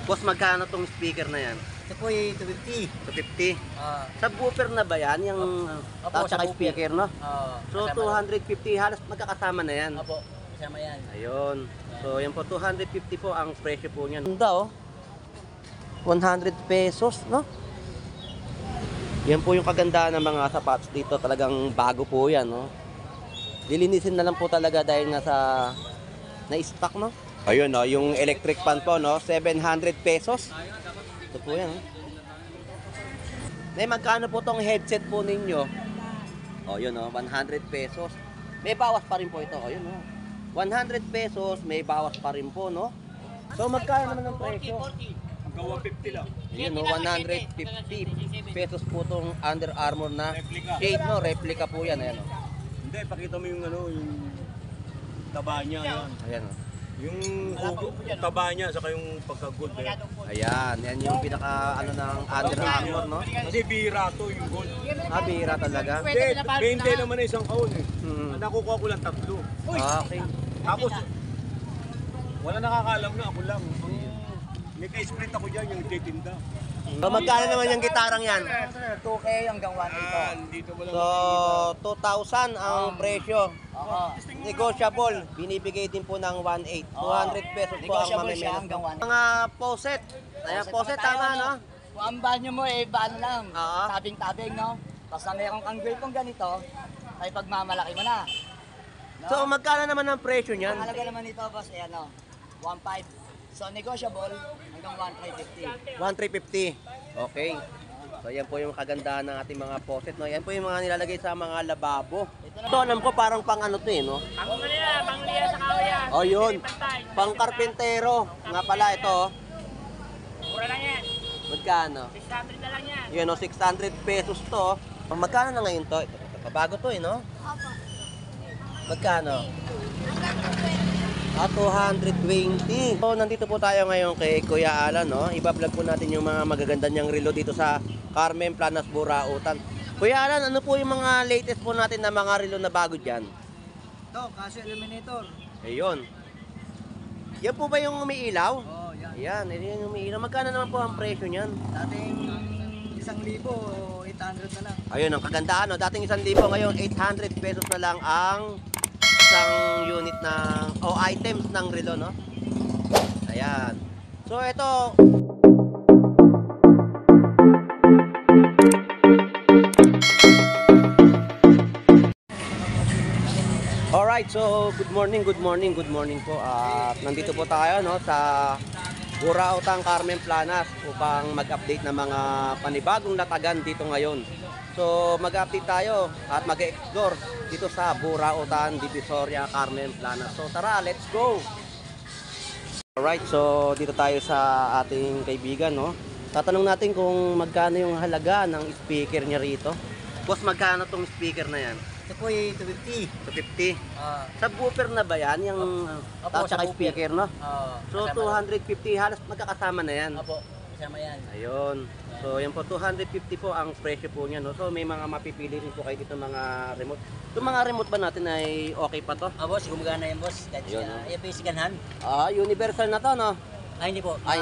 Boss, magkano tong speaker na yan? Ito po ay 250. 250? Subwoofer na ba yan? Yung tsaka speaker, no? So, 250 halos magkakasama na yan. Opo, kasama yan. Ayun. So, yan po, 250 po ang presyo po niyan. Ganda, oh. 100 pesos, no? Yan po yung kagandahan ng mga sapatos dito. Talagang bago po yan, no? Dilinisin na lang po talaga dahil nasa na-stock, no? Ayun, no? Yung electric fan po, no? 700 pesos. Ito po yan, no? Magkano po tong headset po ninyo? Oh, yun, no? 100 pesos. May bawas pa rin po ito. Oh, yun, no? 100 pesos, may bawas pa rin po, no? So, magkano naman ang presyo? Hanggang 150 lang. Yun, no? 150 pesos po itong Under Armour na shade, no? Replica po yan, ayan, no? Hindi, pakita mo yung ano, yung taba niya, yan. Ayan, no? Yung taba niya, saka yung pagka-gold. Ayan, yan yung pinaka, ano, ng Under Armour, no? Kasi bira to, yung gold. Bihira talaga. Hindi, 20 naman na isang kaon eh. Nakukuha ko lang 3. Okay. Tapos, wala nakakaalam na, ako lang. May ka-split ako dyan, yung titinda. So, magkano naman yung gitarang yan? 2K hanggang 1K. Dito mo lang. So, 2,000 ang presyo. Oo. Negotiable. Binibigay din po ng 1,800. 200 pesos po ang Negotiable siya mamimili. hanggang 1K. Mga poset. Ayan, poset tama, no? Kung ang banyo mo eh, baan lang. Oo. Tabing-tabing, no? Basta meron kang grill kong ganito, ay pagmamalaki mo na. No? So, magkano naman ang presyo niyan? Ang halaga naman nito, boss, ayan, no? 1.5. So, negotiable hanggang 1,350. 1,350. Okay. So, yan po yung kagandahan ng ating mga poset, no? Yan po yung mga nilalagay sa mga lababo. Ito, alam ko parang pang ano to, eh, no? Pangliya sa kahoyan. Oh, yun. Pang karpentero. Nga pala, ito, oh. Mura lang yan. Magkano? 600 na lang yan. Yun, no? 600 pesos to. Magkano na ngayon to? Ito, pabago to, eh, no? Opo. Magkano? 220. So, nandito po tayo ngayon kay Kuya Alan, no? Iba-vlog po natin yung mga magaganda niyang relo dito sa Carmen Planas, Burautan. Kuya Alan, ano po yung mga latest po natin na mga relo na bago dyan? Ito, Casio Illuminator. Ayun. Yan po ba yung umiilaw? Oh, yan. Ayan, yan yung umiilaw. Magkano naman po ang presyo niyan? Dating 1,800 na lang. Ayun, ang kagandahan, no? Dating 1,000, ngayon 800 pesos na lang ang isang unit ng o items ng relo, no? Ayan. So ito, alright, so good morning po. At nandito po tayo, no, sa Burautan, Carmen Planas upang mag-update ng mga panibagong latagan dito ngayon. So mag-update tayo at mag-explore dito sa Burautan, Divisoria, Carmen Planas. So tara, let's go! Alright, so dito tayo sa ating kaibigan, no? Tatanong natin kung magkano yung halaga ng speaker niya rito. Boss, magkano tong speaker na yan? Ito po ay 250. 250? Subwoofer na ba yan? Yung tsaka speaker, no? So 250 halos magkakasama na yan. Opo, kasama yan. Ayun. So yan po, 250 po ang presyo po niya, no? So may mga mapipili rin po kayo dito mga remote. Itong mga remote ba natin ay okay pa to? Boss, gumagana yan, boss. Kahit Yun, siya, basic ganhan. Universal na to, no? Ay, hindi po. Ay.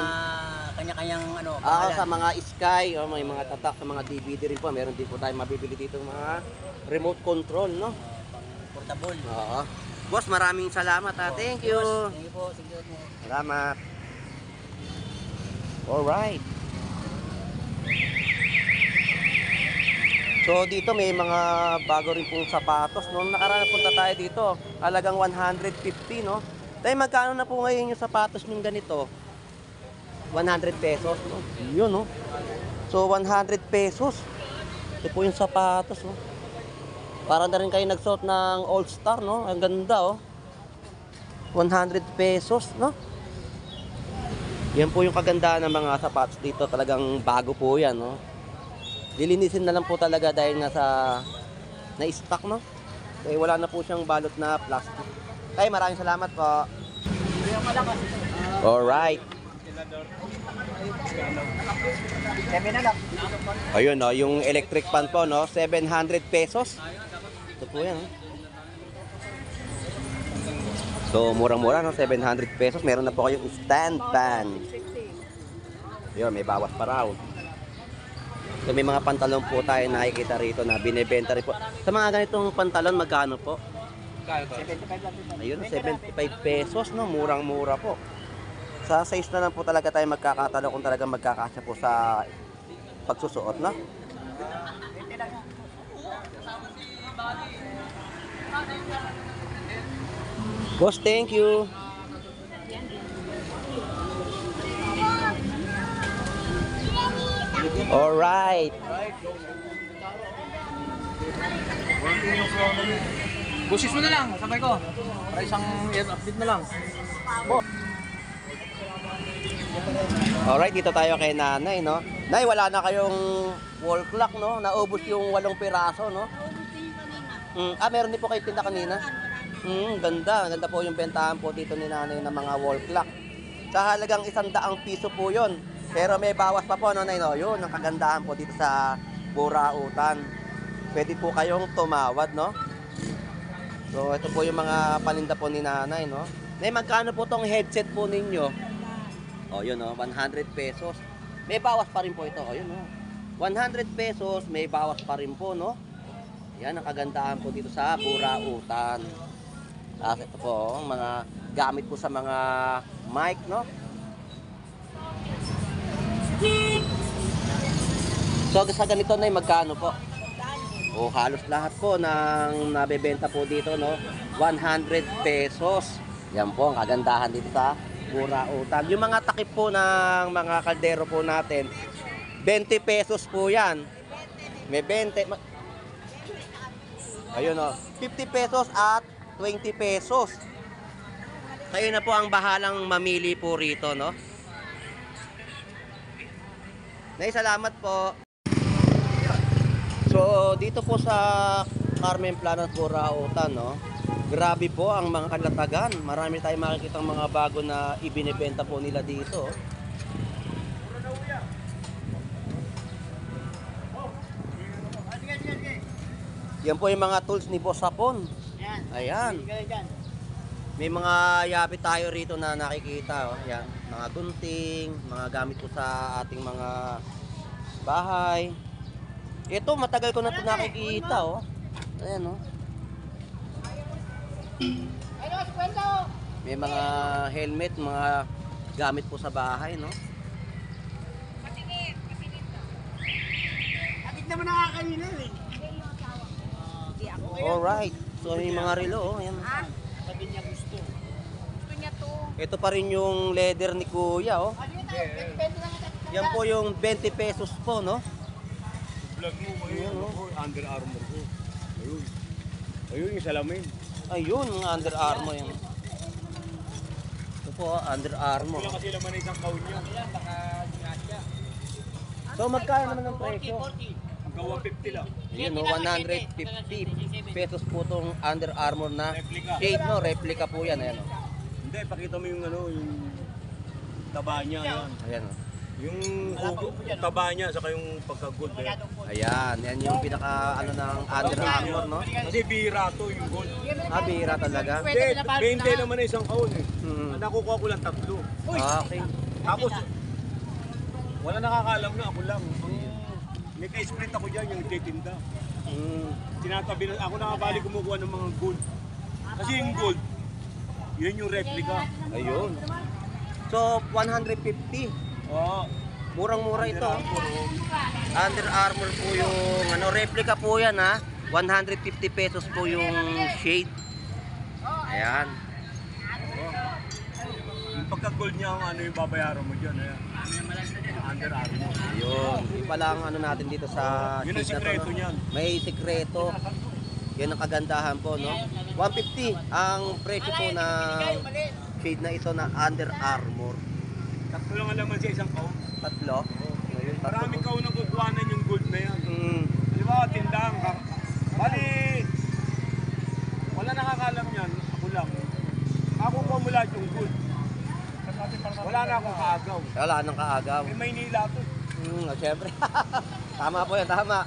Kanya-kanyang ano, Sa mga Sky, o may mga tatak, sa mga DVD rin po. Meron din po tayo mabibili dito mga remote control, no? portable. Oo. Boss, maraming salamat, ha. Thank you. Thank you po. Sige po. Salamat. Alright. So dito may mga bago rin pong sapatos. Noong nakaraan punta tayo dito, halagang 150, no? Dahil magkano na po ngayon yung sapatos ng ganito? 100 pesos, no? Yun, no? So 100 pesos. Ito po yung sapatos, no? Parang na rin kayo nagsuot ng All Star, no? Ang ganda, oh. 100 pesos, no? Yan po yung kagandahan ng mga sapatos dito. Talagang bago po yan, no? Dilinisin na lang po talaga dahil nasa na-stock, no? Eh, wala na po siyang balot na plastic. Kaya maraming salamat po. Alright. Ayun, no? Yung electric fan po, no? 700 pesos. Ito po yan, no? So, murang-mura, no? 700 pesos. Meron na po kayong stand fan. Yun, may bawas pa raw. So may mga pantalon po tayo nakikita rito na binebenta rin po. Sa mga ganitong pantalon, magkano po? 75 lang ito. Ayun, 75 pesos, no? Murang-mura po. Sa size na lang po talaga tayo magkakatalo kung talaga magkakasya po sa pagsusuot, no? Boss, thank you. Alright. Busis mo na lang, sabay ko. Para isang update na lang. Alright, dito tayo kay nanay, no? Nay, wala na kayong wall clock, no? Naubos yung 8 piraso, no? Meron din po kayo tinda kanina? Ganda. Ganda po yung bentahan po dito ni nanay ng mga wall clock. Sa halagang 100 piso po yun. Pero may bawas pa po, no, nay, no? Yun, ang kagandahan po dito sa Burautan. Pwede po kayong tumawad, no? So, ito po yung mga paninda po ni nanay, no? Nay, magkano po tong headset po ninyo? O, yun, no? 100 pesos. May bawas pa rin po ito. O, yun, no? 100 pesos, may bawas pa rin po, no? Yan ang kagandahan po dito sa Burautan. Tapos ito po, ang mga gamit po sa mga mic, no? So, sa ganito na magkano po? O, halos lahat po ng nabebenta po dito, no? 100 pesos. Yan po ang kagandahan dito sa Burautan. Yung mga takip po ng mga kaldero po natin, 20 pesos po yan. May 20. Ayun, o. 50 pesos at 20 pesos. Kayo na po ang bahalang mamili po rito, no? Nay, salamat po. So, dito po sa Carmen Planas, Burautan, no? Grabe po ang mga kalatagan. Marami tayong makikita mga bago na ibinebenta po nila dito. Yan po yung mga tools ni Boss Hapon. Ayan. May mga yapi tayo rito na nakikita. Oh. Ayan. Mga gunting, mga gamit po sa ating mga bahay. Ito, matagal ko na ito nakikita. Oh. Ayan, oh. May mga helmet, mga gamit po sa bahay, no? Atik naman nakakanina eh. Alright. So, may mga relo, oh. Ayan. Sabi niya gusto. Gusto niya to. Ito pa rin yung leather ni Kuya, oh. Yan po yung 20 pesos po, no? Vlog mo ngayon, ako, Under Armour ko. Ayun. Ayun yung salamin. Ayun, mga Under Armour yan. Ito po, Under Armour. Wala kasi laman na isang kaon niya. So, magkano naman ang presyo? Hanggang 150 lang. Yun, no? 150 pesos po itong Under Armour na Replica. shade, no? Replica po yan, ayan, oh. Hindi, pakita mo yung ano, yung taba niya. Yan. Ayan, oh. Yung taba niya, saka yung pagka-gold. Eh. Ayan, yan yung pinaka, ano, ng Under Armour, no? Kasi bihira to yung gold. Bihira talaga. Hindi, 20 naman na isang kaon eh. Hmm. Nakukuha ko lang 3. Okay. Tapos, wala nakakaalam na ako lang. May ka-sprint ako dyan, yung titinda. Tinatabi na, ako nakabali kumukuha ng mga gold. Kasi yung gold, yun yung replica. Ayun. So, 150. Oo. Murang-mura ito. Under Armour po yung ano, replica po yan, ha. 150 pesos po yung shade. Ayan. Yung pagka-gold niya, ang ano yung babayaran mo dyan. Ayan. Under Armour. Ayun. Yung pala ang ano natin dito sa Yun ang shade na to, sikreto no? niyan. May sikreto. Yan ang kagandahan po, no? 150 ang presyo po ng shade na ito na Under Armour. Sakto lang alaman sa isang kaon. Tatlo. Ayun, tatlo. Maraming kaon ang kukuhanan yung gold na yan. Di ba, tindahan ka. Bali, wala nakakalam yan. Ako lang. Makukuha mo lahat yung gold. Wala na akong kaagaw. Wala nang kaagaw. May Maynila to. Siyempre. Tama po yan, tama.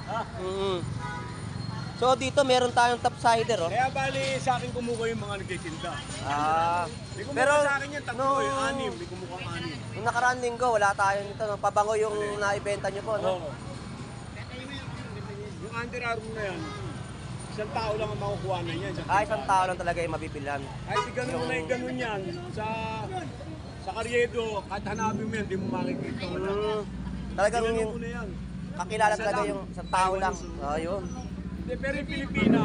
So dito meron tayong topsider, oh. Kaya bali sa akin kumukuha yung mga nagtitinda. Pero May kumukuha sa akin yan, tatlo yung anim. May kumukuha anim. nung nakaraang linggo, wala tayo nito. No? Pabango yung naibenta nyo po, no? Oo. Yung Under Armour na yan, isang tao lang ang makukuha na yan. Isang tao lang talaga yung mabibilhan. Ay, di ganun na ganun yan. Sa Carriedo, kahit hanapin mo yan, di mo makikita. Talagang Ginanong yung ko na yan. kakilala Isa talaga lang. yung isang tao lang. Oh, yun. Hindi, pero yung Pilipina,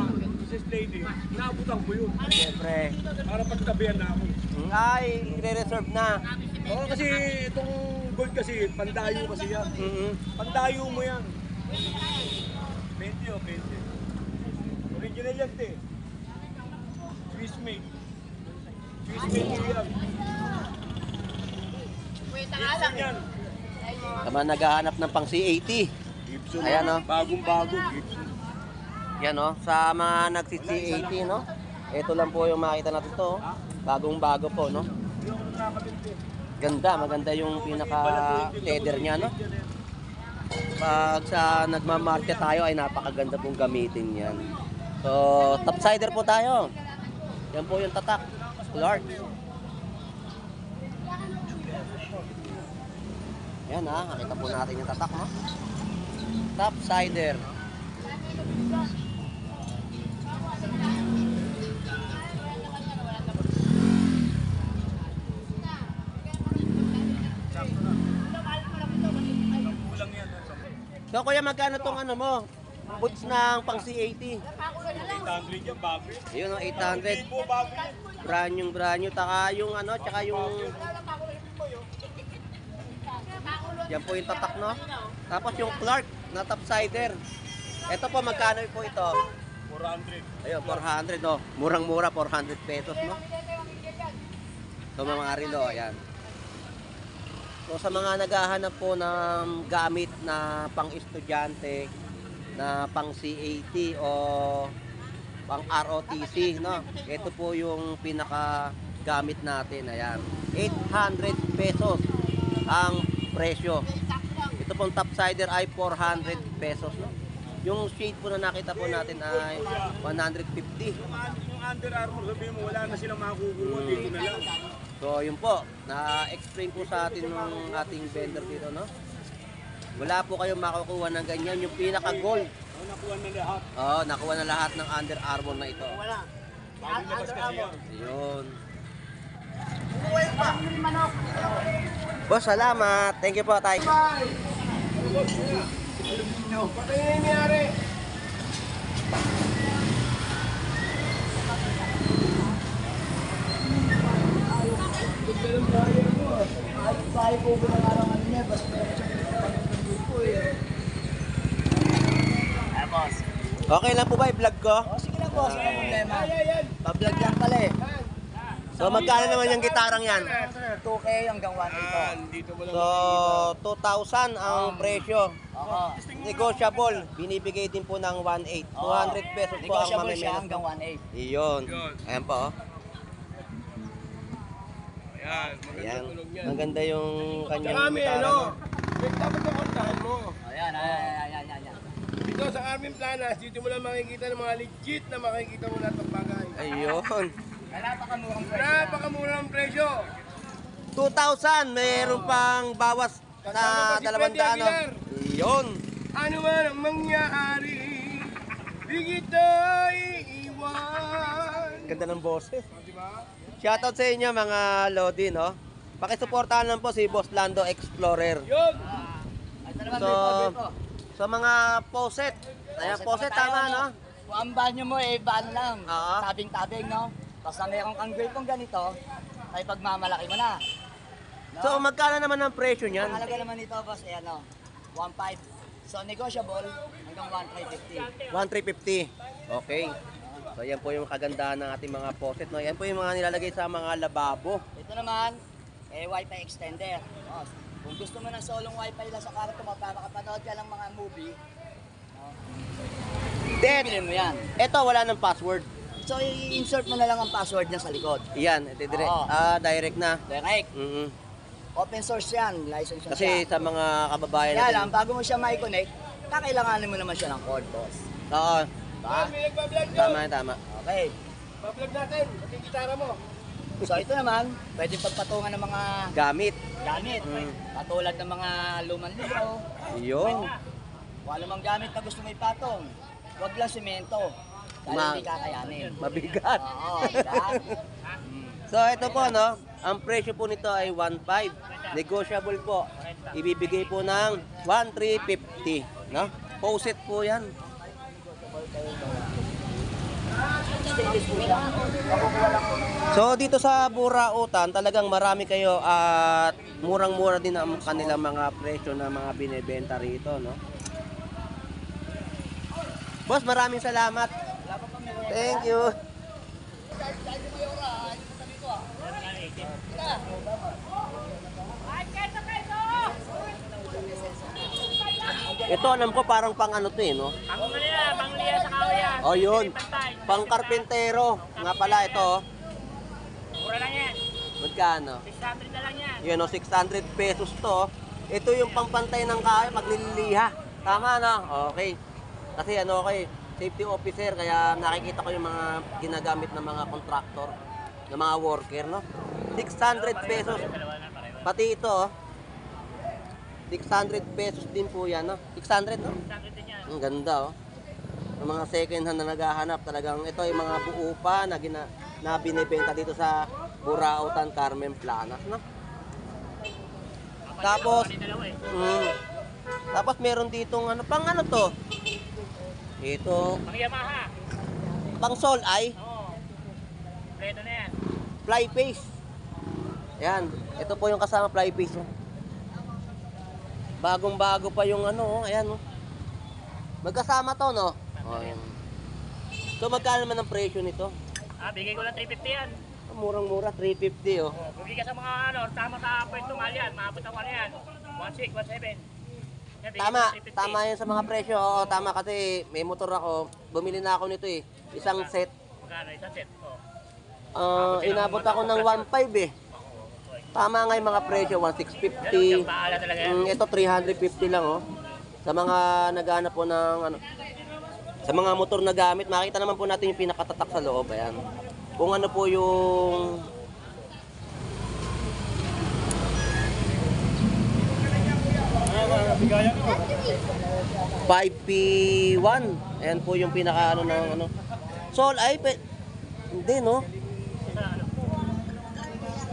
sis lady, naabutan ko yun. Siyempre. Para pagtabihan na ako. Ay, i-reserve na. Oo, kasi itong gold kasi, pandayo kasi yan. Pandayo mo yan. 20 o 20. Original yan, te. Swiss made. Swiss made ko yan. Gibson yan. Tama naghahanap ng pang C80. Gibson. Ayan, no? Bagong-bago, Gibson. Yan, no? Sa mga nagsi-C80, no? Ito lang po yung makita natin to. Bagong-bago po, no? Ganda, maganda yung pinaka-tether niya, no? Pag sa nagmamarket tayo ay napakaganda pong gamitin yan. So, topsider po tayo. Yan po yung tatak. Clark. Yan ha, nakita po natin yung tatak, no? Topsider. Kulang yan. So kuya, magkano tong ano mo? Boots ng pang C80. 800 yan, bago yan. Ayun, no, 800. Libo, bago yan. Brand new. Taka yung ano, tsaka yung... Yan po yung tatak, no? Tapos yung Clark na topsider. Ito po, magkano po ito? 400. Ayun, 400, no? Murang-mura, 400 pesos, no? So mga rilo, ayan. So sa mga naghahanap po ng gamit na pang-estudyante, na pang C80 o pang ROTC, no? Ito po yung pinaka gamit natin, ayan. 800 pesos ang presyo. Ito pong topsider ay 400 pesos, no? Yung shade po na nakita po natin ay 150. Yung Under Armour, sabihin mo, wala na silang makukuha. Dito na lang. So yun po, na-explain po sa atin ng ating vendor dito, no? Wala po kayong makukuha ng ganyan, yung pinaka-gold. Oh, nakuha na lahat. Oo, nakuha na lahat ng Under Armour na ito. Wala. Bagong labas kasi yan. Yun. Boss, salamat. Thank you po, tay. Bahay po ko ng araw niya, basta meron siyang grupo eh. Ay, boss. Okay lang po ba i-vlog ko? O, sige lang boss, wala problema. Pa-vlog lang pala eh. So magkano naman yung gitarang yan? 2K hanggang 1K to. Dito mo lang. So 2,000 ang presyo. Oo. Negotiable. Binibigay din po ng 1,800. 200 pesos po ang Negotiable siya mamimili. hanggang 1.8. Iyon. Ayan po. Oh. Ayan, Ayan. Maganda yung kanyang Marami, gitara. ano? no? Dapat ang kontahan mo. Ayan. Dito sa Armin Planas, dito mo lang makikita ng mga legit na makikita mo lahat ng bagay. Ayun. Napakamurang presyo. Napakamura ang presyo. 2,000. Mayroon pang bawas Kasama na pa si 200. Freddy Aguilar. Iyon. Ano man ang mangyari, di kita iiwan. Ganda ng boses. Diba? Shoutout sa inyo mga Lodi, no? Pakisuportahan lang po si Boss Lando Explorer. Yun! Ito naman, So, Beto. sa mga poset. Ayan, poset tama, no? Kung ang banyo mo eh, baan lang. Oo. Tabing-tabing, no? Tapos na meron kang grill pong ganito, ay pagmamalaki mo na. No? So, magkano naman ang presyo Ang niyan? halaga naman nito, boss, eh ano, 1.5. So, negotiable hanggang 1.350. 1,350. Okay. So, yan po yung kagandahan ng ating mga poset, no? Yan po yung mga nilalagay sa mga lababo. Ito naman, eh, Wi-Fi extender. Oh, kung gusto mo ng solong Wi-Fi lang sa kwarto mo para makapanood ka ng mga movie, no? Then, Bilhin mo yan. ito wala ng password. So, i-insert mo na lang ang password niya sa likod. Yan, ito direct. Oo. Direct na. Direct. Open source yan, license yan Kasi siya. sa mga kababayan Kaya natin. lang, bago mo siya mai-connect, kakailanganin mo naman siya ng code, boss. Oo. Diba? Tama, tama. Okay. Pa-vlog natin, pati yung gitara mo. So ito naman, pwede pagpatungan ng mga Gamit. gamit. Katulad ng mga lumang libro. Yun. Kung anumang gamit na gusto mo ipatong, huwag lang semento. Dahil Ma- hindi kakayanin. Mabigat. Oo, diba? So ito po no, ang presyo po nito ay 1.5. Negotiable po. Ibibigay po ng 1,350, no? Poset po 'yan. Stainless po siya. So dito sa Burautan, talagang marami kayo at murang-mura din ang kanilang mga presyo na mga binebenta rito, no? Boss, maraming salamat. Thank you. Ito alam ko parang pang ano to eh, no? Ang Manila, Banglia sa kahoyan. Oh, yun. Pantay. Pang karpentero. Nga pala ito, oh. Mura lang yan. Magkano? 600 na lang yan. Yun, oh, 600 pesos to. Ito yung pangpantay ng kahoy pag nililiha. Tama na? Okay. Kasi ano okay, safety officer, kaya nakikita ko yung mga ginagamit ng mga contractor, ng mga worker, no? 600 pesos. Pati ito, oh. 600 pesos din po yan, no? 600, no? 600 din yan. Ang ganda, oh. Yung mga second hand na naghahanap, talagang ito yung mga buo pa na binibenta dito sa Burautan, Carmen Planas, no? Tapos, tapos meron ditong ano, pang ano to? Ito, Pang Yamaha. pang sol ay Oo. Kompleto na yan. fly face. Ayan, ito po yung kasama fly face, oh. Bagong-bago pa yung ano, oh. Ayan, oh. Magkasama to, no? Oh, ayan. So, magkano naman ang presyo nito? Bigay ko lang 350 yan. Murang-mura, 350, oh. Bigay ka sa mga ano, tama sa pwesto mahal yan. Maabot ang ano yan. 1.6, 1.7. Yan, bigay Tama, ko lang 350. tama yan sa mga presyo. Oo, tama kasi may motor ako. Bumili na ako nito eh. Isang set. Magkano, isang set. Oh. Inabot ako ng 1.5 eh. Tama nga yung mga presyo, 1,650. Bahala talaga yan. Ito 350 lang oh. Sa mga naghahanap po ng ano, sa mga motor na gamit, makita naman po natin yung pinakatatak sa loob. Ayan. Kung ano po yung 5P1. Ayan po yung pinaka ano ng ano. Sol ay hindi no.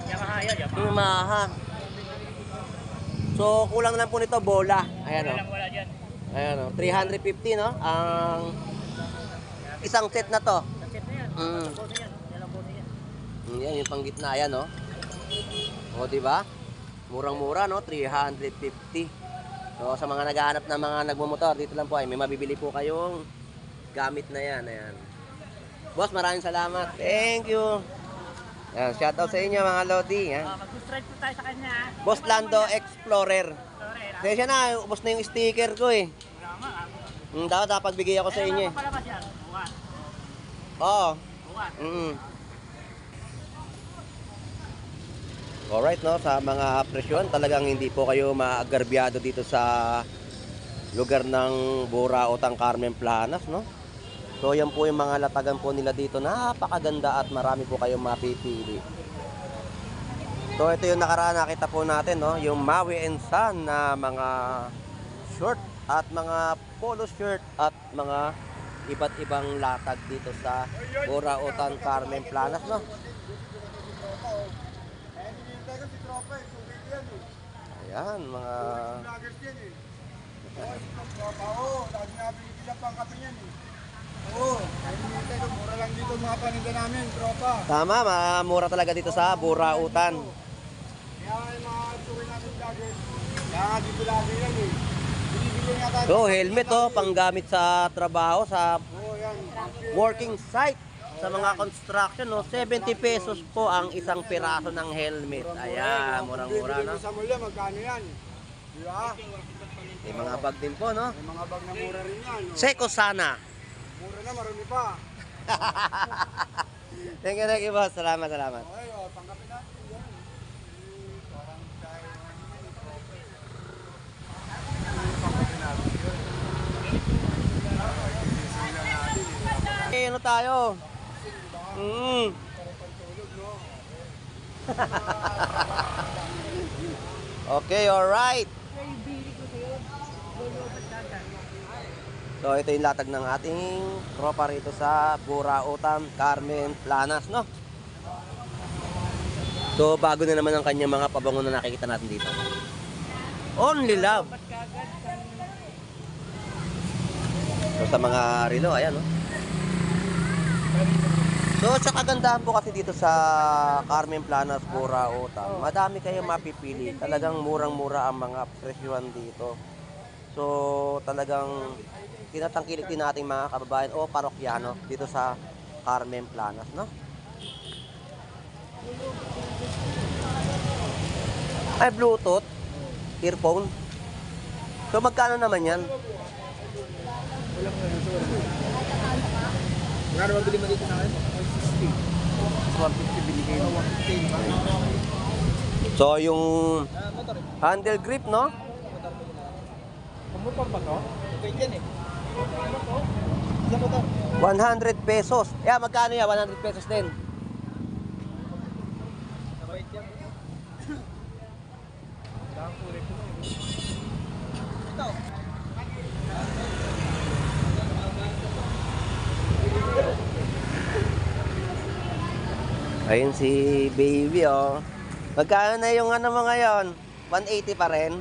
Yamaha yan, Yamaha. Yamaha. So kulang lang po nito bola. Ayan oh. Wala dyan. Ayan oh, 350 no. Ang isang set na to. Isang set na yan. Mm. Bosa yan. Yan ang bosa yan. Yan yung panggitna yan no. O di ba? Murang-mura no, 350. So sa mga naghahanap ng mga nagmumotor, dito lang po ay may mabibili po kayong gamit na yan. Ayan. Boss, maraming salamat. Thank you. Ayan, shoutout sa inyo mga Lodi. Ayan. Mag-subscribe po tayo sa kanya. Boss Lando Explorer. Sorry, Kaya siya na, ubos na yung sticker ko eh. Dapat bigay ako sa inyo eh. Palabas yan. Bukas. Oo. Bukas. Alright no, sa mga presyon talagang hindi po kayo maagarbyado dito sa lugar ng Burautan, Carmen Planas no. So yan po yung mga latagan po nila dito, napakaganda at marami po kayong mapipili. So ito yung nakaraan nakita po natin no, yung Maui and Sun na mga short at mga polo shirt at mga iba't ibang latag dito sa Burautan, Carmen Planas no. Ayan, mga Vloggers yan eh. Oo, lagi nabili sila pang kape yan eh. Oo, mura lang dito mga paninda namin, tropa. tama, mura talaga dito sa Burautan. Kaya yung mga tuwi natin vloggers, kaya nga dito lagi yan eh. Binibili nga tayo. So, helmet oh, panggamit sa trabaho, sa Oo, yan. working site, sa mga construction, no? 70 pesos po ang isang piraso ng helmet. Ayan, murang-mura, no? Sa mula, magkano yan? Di ba? May mga bag din po, no? May mga bag na mura rin yan. No? Seco sana. Mura na, marami pa. Thank you, boss. Salamat, salamat. Okay, tanggapin natin yan. Parang dahil tanggapin natin yun. tayo. Okay, alright. So ito yung latag ng ating tropa rito sa Burautan, Carmen Planas, no? So bago na naman ang kanyang mga pabango na nakikita natin dito. Only love. So sa mga relo, ayan, no? So sa kagandahan po kasi dito sa Carmen Planas, Burautan, madami kayong mapipili. Talagang murang-mura ang mga presyuhan dito. So talagang tinatangkilik din nating mga kababayan o parokyano dito sa Carmen Planas, no? Ay, Bluetooth, earphone. So magkano naman yan? Magkano bang bili mo dito sa akin? 150 bili kayo. 150. So yung handle grip, no? Motor ba to? Okay yan eh. Sa motor. 100 pesos. Yeah, magkano yan? 100 pesos din. Sabay yan. Dahang kulit ko. Ito. Ayun si baby, oh. Magkano na yung ano mo ngayon? 180 pa rin.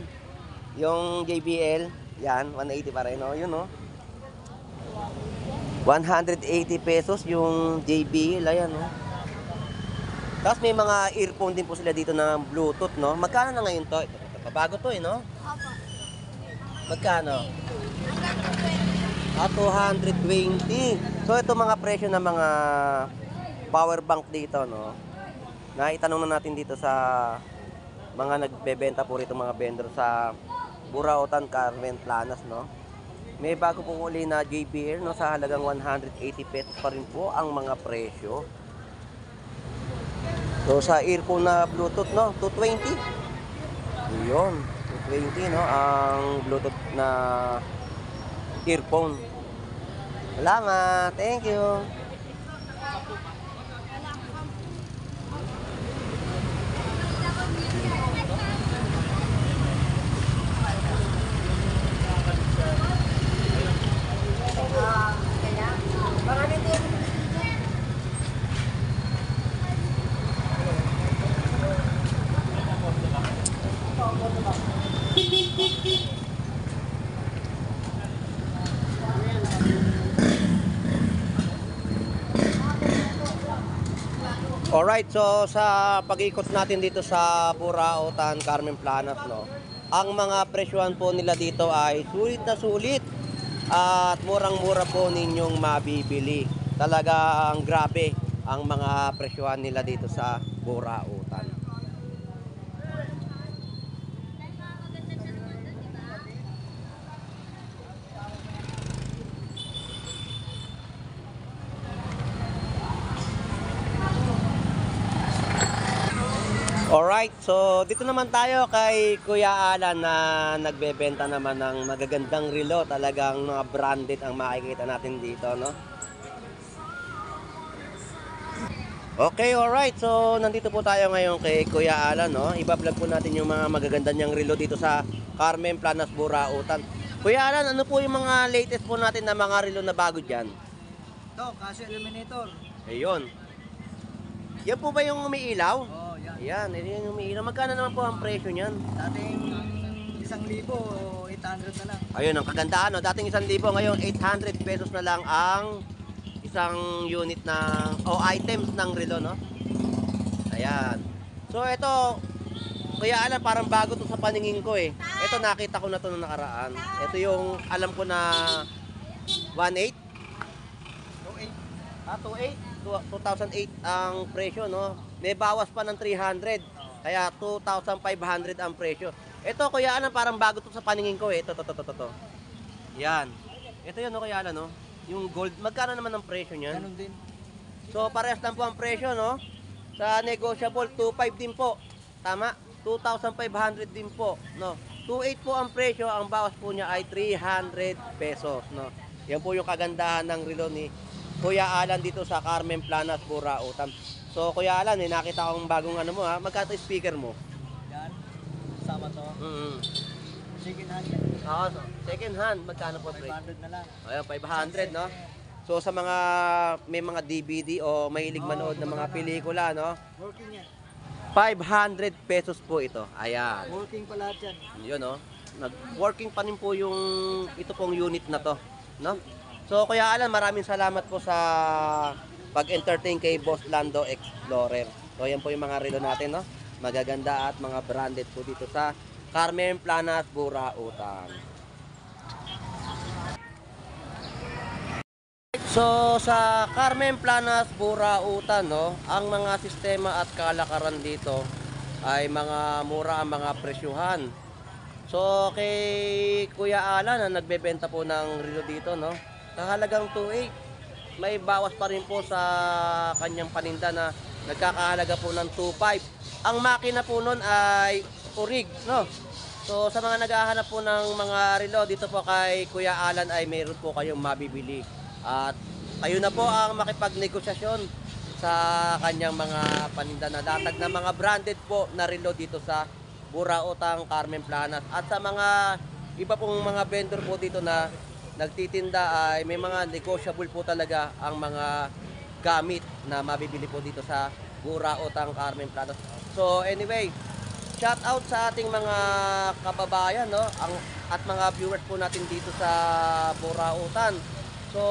Yung JBL, yan, 180 pa rin, oh. Yun, oh. 180 pesos yung JBL, ayan, oh. Tapos may mga earphone din po sila dito na Bluetooth, no? Magkano na ngayon to? Ito, pabago to, eh, no? Opo. Magkano? Hanggang 220. Ah, 220. So ito mga presyo ng mga power bank dito, no? Naitanong na natin dito sa mga nagbebenta po rito, mga vendor sa Burautan, Carmen Planas, no? May bago po uli na JBL, no? Sa halagang 180 pesos pa rin po ang mga presyo. So sa earphone na Bluetooth, no? 220. Yun, 220, no? Ang Bluetooth na earphone. Salamat. Thank you. Alright, so sa pag-ikot natin dito sa Burautan, Carmen Planas, no, ang mga presyohan po nila dito ay sulit na sulit at murang-mura po ninyong mabibili. Talagang grabe ang mga presyohan nila dito sa Burautan. Alright, so dito naman tayo kay Kuya Alan na nagbebenta naman ng magagandang relo. Talagang mga branded ang makikita natin dito, no? Okay, alright. So nandito po tayo ngayon kay Kuya Alan, no? Iba-vlog po natin yung mga magaganda niyang relo dito sa Carmen Planas, Burautan. Kuya Alan, ano po yung mga latest po natin na mga relo na bago dyan? Ito, Casio Illuminator. Ayun. Yan po ba yung umiilaw? Oh, yan. Ayan, yun yung umiilaw. Magkano naman po ang presyo niyan? Dating 1,800 na lang. Ayun, ang kagandahan, no? Dating 1,000, ngayon 800 pesos na lang ang isang unit na o items ng relo, no? Ayan. So ito, Kuya Alan, parang bago to sa paningin ko, eh. Ito, nakita ko na to nung nakaraan. Ito yung alam ko na 1.8. 2.8. 2008 ang presyo, no? May bawas pa ng 300. Kaya 2,500 ang presyo. Ito, Kuya Alan, parang bago to sa paningin ko, eh. Ito. Yan. Ito yun, no, Kuya Alan, no? Yung gold. Magkano naman ang presyo niyan? Ganun din. So, parehas lang po ang presyo, no? Sa negotiable, 2.5 din po. Tama? 2,500 din po, no? 2.8 po ang presyo. Ang bawas po niya ay 300 pesos, no? Yan po yung kagandahan ng relo ni Kuya Alan dito sa Carmen Planas, Burautan. So Kuya Alan, nakita akong bagong ano mo ha. Magkano yung speaker mo? Yan. Sama to. Second hand yan. Oo, second hand, magkano po pre? 500 na lang. Ayun, 500 no? So sa mga may mga DVD o mahilig manood ng mga pelikula no? Working yan. 500 pesos po ito. Ayan. Working pa lahat yan. Yun no. Nag-working pa rin po yung ito pong unit na to, no? So Kuya Alan, maraming salamat po sa pag-entertain kay Boss Lando Explorer. So yan po yung mga relo natin, no? Magaganda at mga branded po dito sa Carmen Planas, Burautan. So sa Carmen Planas, Burautan, no, ang mga sistema at kalakaran dito ay mga mura ang mga presyuhan. So kay Kuya Alan na nagbebenta po ng relo dito, no, kahalagang 2.8. May bawas pa rin po sa kanyang paninda na nagkakahalaga po ng 2.5. Ang makina po nun ay Orig, no. So sa mga naghahanap po ng mga relo dito po kay Kuya Alan ay mayroon po kayong mabibili. At kayo na po ang makipagnegosasyon sa kanyang mga paninda na latag na mga branded po na relo dito sa Burautan, Carmen Planas. At sa mga iba pong mga vendor po dito na nagtitinda ay may mga negotiable po talaga ang mga gamit na mabibili po dito sa Burautan, Carmen Planas. So anyway, shout out sa ating mga kababayan, no, at mga viewers po natin dito sa Burautan. So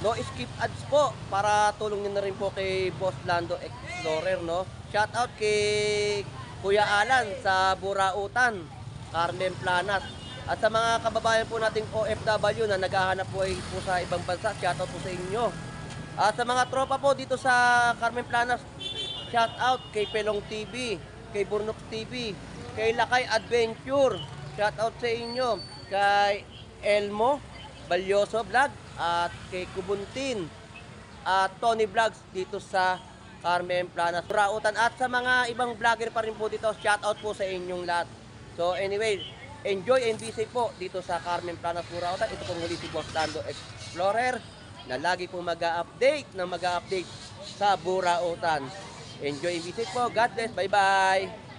no skip ads po para tulong niyo na rin po kay Boss Lando Explorer, no. Shout out kay Kuya Alan sa Burautan, Carmen Planas. At sa mga kababayan po nating OFW na naghahanap po sa ibang bansa, shout out po sa inyo. At sa mga tropa po dito sa Carmen Planas, shout out kay Pelong TV, kay Burnok TV, kay Lakay Adventure. Shout out sa inyo kay Elmo Balyoso Vlog at kay Kubuntin at Tony Vlogs dito sa Carmen Planas, Burautan. At sa mga ibang vlogger pa rin po dito, shout out po sa inyong lahat. So anyway, enjoy and be safe po dito sa Carmen Planas, Burautan. Ito pong huli si Boss Lando Explorer na lagi po mag-update sa Burautan. Enjoy and be safe po. God bless. Bye-bye.